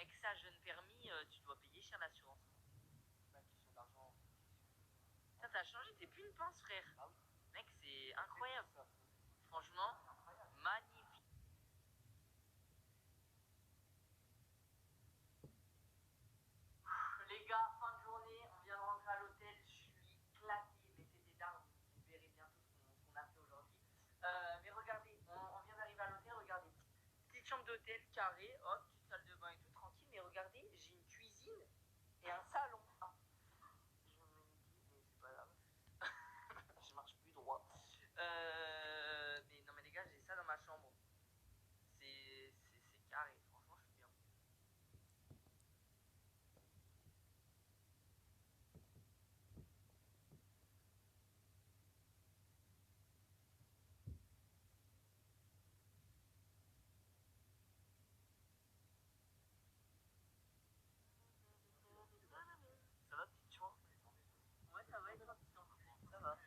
Mec, ça, jeune permis, tu dois payer cher l'assurance. La question d'argent. Ça, t'as changé, t'es plus une pince, frère. Ah oui. Mec, c'est incroyable. Ça. Franchement, magnifique. Les gars, fin de journée, on vient de rentrer à l'hôtel, je suis éclaté, mais c'était dingue, vous verrez bientôt ce qu'on a fait aujourd'hui. Mais regardez, on vient d'arriver à l'hôtel, regardez. Petite chambre d'hôtel, carré, hop, petite salle de bain et tout, tranquille, mais regardez, j'ai une cuisine et un salon. Ah, je me mets une mais c'est pas grave. Je marche plus droit. Mais non mais les gars, j'ai ça dans ma chambre. C'est carré, franchement, je suis bien. Ça va, petite chouin? Ouais, ça va, et toi? Ça va.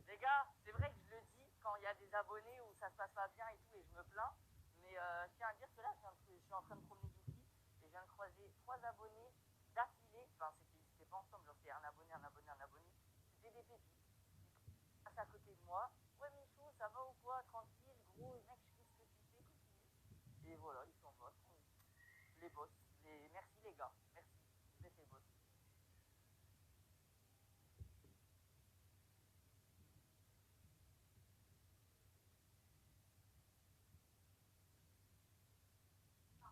Les gars, c'est vrai que je le dis quand il y a des abonnés où ça se passe pas bien et tout, et je me plains. Mais je tiens à dire que là, je suis en train de promener d'ici et je viens de croiser 3 abonnés d'affilée. Enfin, c'était pas ensemble, genre c'était un abonné, un abonné, un abonné. C'était des pépites. Ils passent à côté de moi. Ouais, Michou, ça va ou quoi? Tranquille, gros, mec, qu'est-ce que tu fais? Continue. Et voilà, ils s'en vont. Les boss. Merci les gars. Merci. Vous êtes les boss.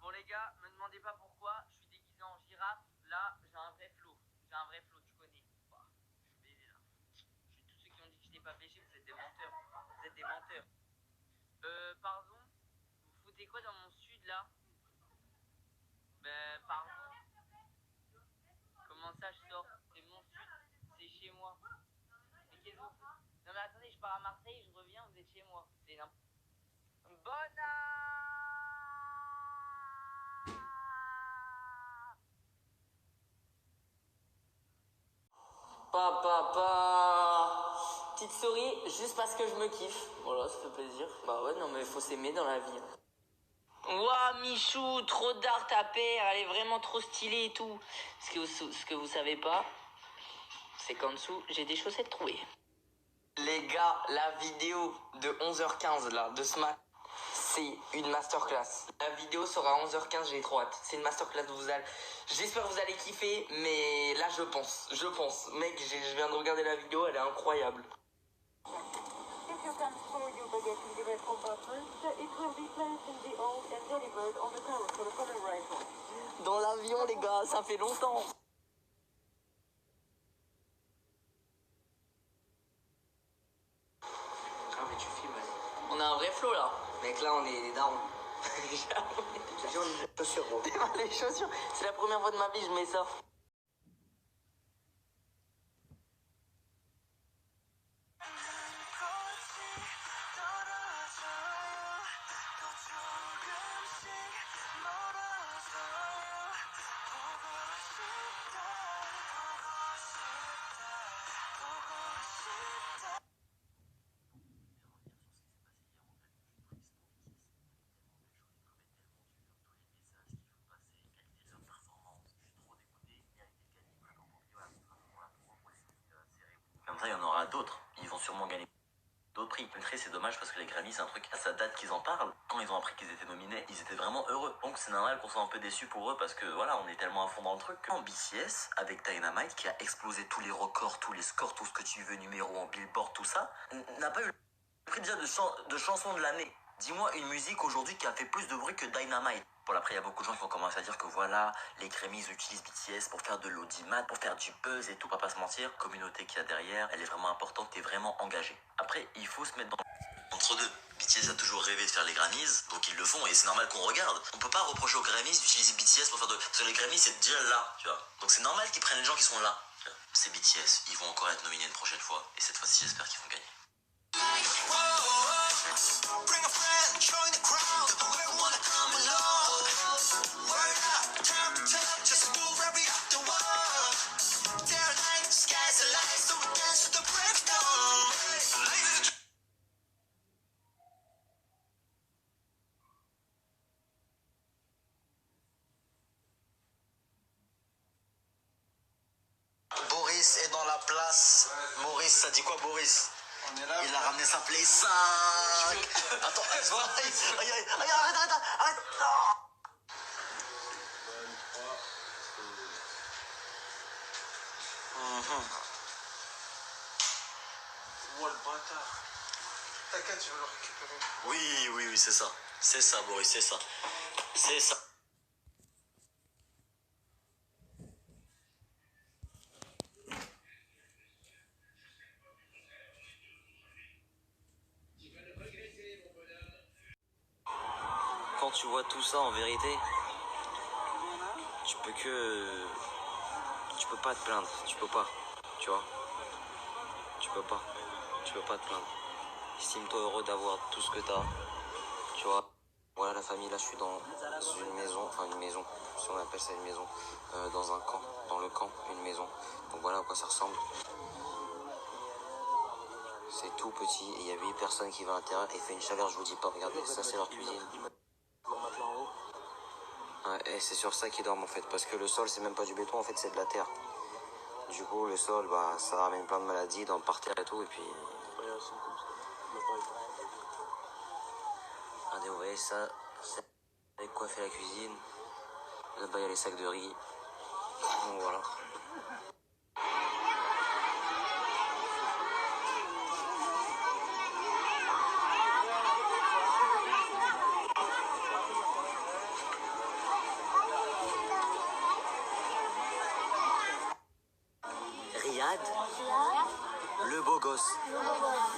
Bon les gars, me demandez pas pourquoi, je suis déguisé en girafe. Là, j'ai un vrai flow. J'ai un vrai flow, tu connais. Bah, je suis baisé là. Tous ceux qui ont dit que je n'ai pas pêché, vous êtes des menteurs. Vous êtes des menteurs. Pardon? Vous foutez quoi dans mon sud là? Ben, pardon? Comment ça je sors? C'est mon sud, c'est chez moi. Mais qu'est-ce que vous faites? Non mais attendez, je pars à Marseille, je reviens, vous êtes chez moi. C'est n'importe. Bonne Papa, petite souris, juste parce que je me kiffe. Voilà, ça fait plaisir. Bah ouais, non mais il faut s'aimer dans la vie. Ouah, Michou, trop d'art à paire, elle est vraiment trop stylée et tout. Ce que vous savez pas, c'est qu'en dessous, j'ai des chaussettes trouées. Les gars, la vidéo de 11h15 là, de ce matin, c'est une masterclass. La vidéo sera à 11h15, j'ai trop hâte. C'est une masterclass, j'espère que vous allez kiffer, mais là je pense. Mec, je viens de regarder la vidéo, elle est incroyable. Dans l'avion les gars, ça fait longtemps. Ah, mais tu filmes, ouais. On a un vrai flow là. Mec, là, on est des darons. Les chaussures, gros. Les chaussures, c'est la première fois de ma vie je mets ça. Comme ça, il y en aura d'autres. Ils vont sûrement gagner d'autres prix. Après, c'est dommage parce que les Grammys, c'est un truc, à sa date qu'ils en parlent. Quand ils ont appris qu'ils étaient nominés, ils étaient vraiment heureux. Donc c'est normal qu'on soit un peu déçus pour eux parce que voilà, on est tellement à fond dans le truc. En BTS, avec Dynamite, qui a explosé tous les records, tous les scores, tout ce que tu veux, numéro en Billboard, tout ça, n'a pas eu le prix déjà de chanson de l'année. Dis-moi une musique aujourd'hui qui a fait plus de bruit que Dynamite. Bon, après, il y a beaucoup de gens qui vont commencer à dire que voilà, les Grammys utilisent BTS pour faire de l'audimat, pour faire du buzz et tout, on va pas se mentir. La communauté qu'il y a derrière, elle est vraiment importante, t'es vraiment engagé. Après, il faut se mettre dans... Entre deux, BTS a toujours rêvé de faire les Grammys, donc ils le font et c'est normal qu'on regarde. On peut pas reprocher aux Grammys d'utiliser BTS pour faire de... Parce que les Grammys, c'est déjà là, tu vois. Donc c'est normal qu'ils prennent les gens qui sont là. C'est BTS, ils vont encore être nominés une prochaine fois, et cette fois-ci, j'espère qu'ils vont gagner. Bring a friend, join the crowd. Whoever wanna come along. Word up, turn to turn, just move every up the wall. Their light, sky's the light, so we dance to the break of dawn. Boris est dans la place. Boris, ça dit quoi, Boris? On est là. Il a ramené sa Play 5. Attends, elle se voit. Aïe, aïe, aïe, arrête. Non. Oh le bâtard. T'inquiète, je vais le récupérer. Oui, c'est ça. C'est ça, Boris, c'est ça. C'est ça. Quand tu vois tout ça en vérité, tu peux pas te plaindre, tu peux pas, tu vois, tu peux pas te plaindre. Estime-toi heureux d'avoir tout ce que t'as, tu vois. Voilà la famille, là je suis dans une maison, si on appelle ça une maison, dans un camp, dans le camp, une maison. Donc voilà à quoi ça ressemble. C'est tout petit et il y a 8 personnes qui vont à l'intérieur et il fait une chaleur, je vous dis pas, regardez, ça c'est leur cuisine. Ouais, et c'est sur ça qu'ils dorment en fait, parce que le sol c'est même pas du béton, en fait c'est de la terre. Du coup le sol, bah ça ramène plein de maladies dans le parterre et tout, et puis... Regardez, vous voyez ça, c'est avec quoi fait la cuisine. Là-bas il y a les sacs de riz. Donc voilà. Riyad, le beau gosse.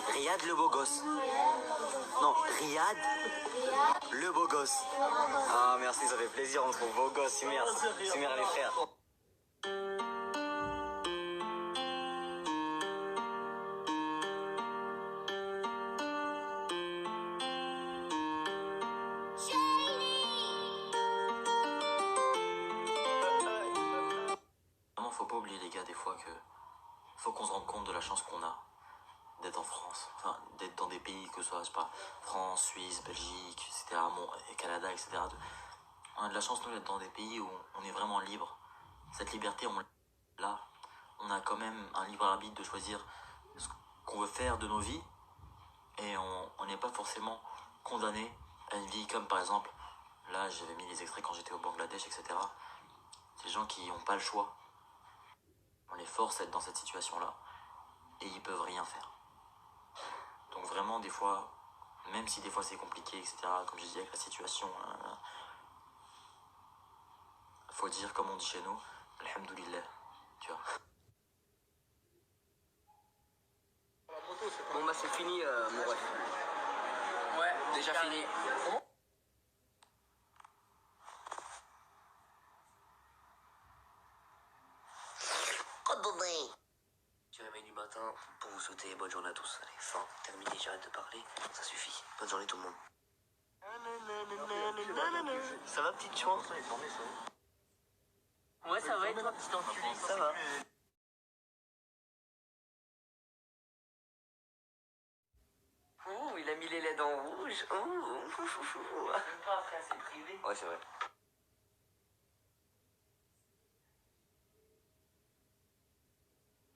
Riyad, le beau gosse. Non, Riyad, le beau gosse. Ah merci, ça fait plaisir, on trouve beau gosse, Sumer les frères. Vraiment, faut pas oublier les gars des fois que faut qu'on se rende compte de la chance qu'on a d'être en France, enfin d'être dans des pays que ce soit, je sais pas, France, Suisse, Belgique, etc., et Canada, etc. On a de la chance nous d'être dans des pays où on est vraiment libre. Cette liberté, là, on a quand même un libre arbitre de choisir ce qu'on veut faire de nos vies et on n'est pas forcément condamné à une vie comme par exemple, là j'avais mis les extraits quand j'étais au Bangladesh, etc. Des gens qui n'ont pas le choix. On les force à être dans cette situation-là et ils peuvent rien faire. Donc vraiment des fois, même si des fois c'est compliqué, etc., comme je disais avec la situation, faut dire comme on dit chez nous, alhamdoulilah, tu vois. Bon bah c'est fini mon ref. Ouais, déjà fini. Je réveille du matin pour vous souhaiter bonne journée à tous. Allez, fin, terminé, j'arrête de parler, ça suffit. Bonne journée tout le monde. Ça va petite chance? Ouais, ça va être toi, petit enculé. Ça va. Ouh, il a mis les LED en rouge. Ouh. Même pas après, c'est privé. Ouais, c'est vrai.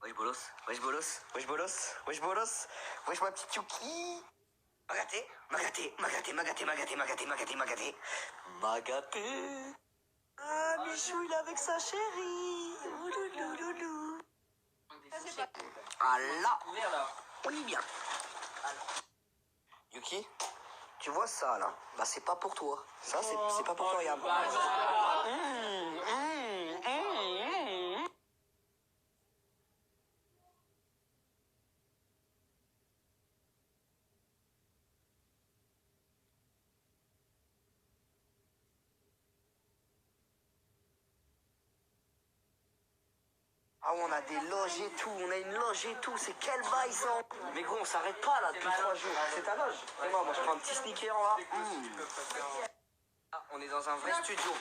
Wesh bolos, wesh bolos, wesh bolos, wesh bolos, wesh ma petite Yuki. Magaté. Ah, Michou, il est avec sa chérie. Ouloulouloulou. Ah là, on y vient. Yuki, tu vois ça là? Bah c'est pas pour toi. Ça c'est pas pour toi, regarde. Ah ouais, on a des loges et tout, on a une loge et tout, c'est quel bail ça? Mais gros, on s'arrête pas là depuis 3 jours. C'est ta loge? Et moi je prends un petit sneaker là. Ah, on est dans un vrai studio.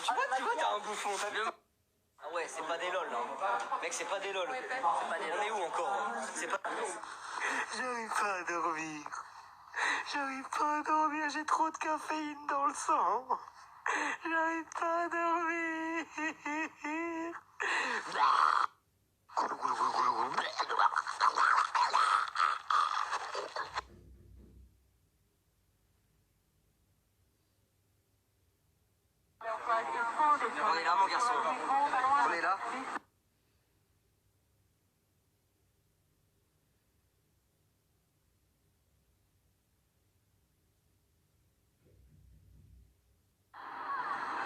Tu vois, t'as un bouffon. Ah ouais, c'est pas des lol là. Mec, c'est pas des lol. On est où encore? C'est pas... J'arrive pas à dormir. J'arrive pas à dormir, j'ai trop de caféine dans le sang. J'arrive pas à dormir. On est là, mon garçon. On est là.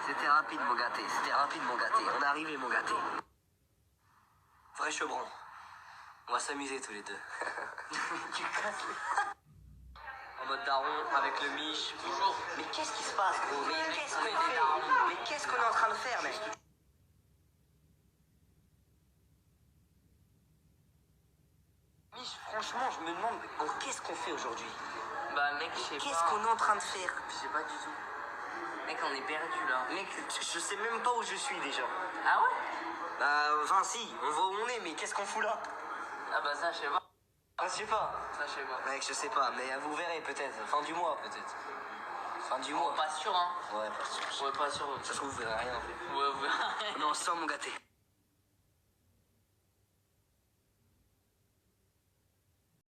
C'était rapide, mon gâté. C'était rapide, mon gâté. On est arrivé, mon gâté. Vrai chevron. On va s'amuser tous les deux. En mode daron, avec le Mich. Toujours. Mais qu'est-ce qui se passe, gros? Mais qu'est-ce qu'on est en train de faire, mec? Mich, franchement, je me demande qu'est-ce qu'on fait aujourd'hui? Bah mec, je sais pas. Qu'est-ce qu'on est en train de faire? Je sais pas du tout. Mec, on est perdu là. Mec, je sais même pas où je suis déjà. Ah ouais? Bah, enfin, si, on voit où on est, mais qu'est-ce qu'on fout là? Ah bah ça, je sais pas. Ah, je sais pas. Ça, je sais pas. Mec, je sais pas, mais vous verrez peut-être. Fin du mois, peut-être. Fin du mois. Pas sûr, hein. Ouais, pas sûr. Ouais, pas sûr. Ça se trouve, vous verrez rien en fait. Ouais, ouais. Non, sans mon gâté.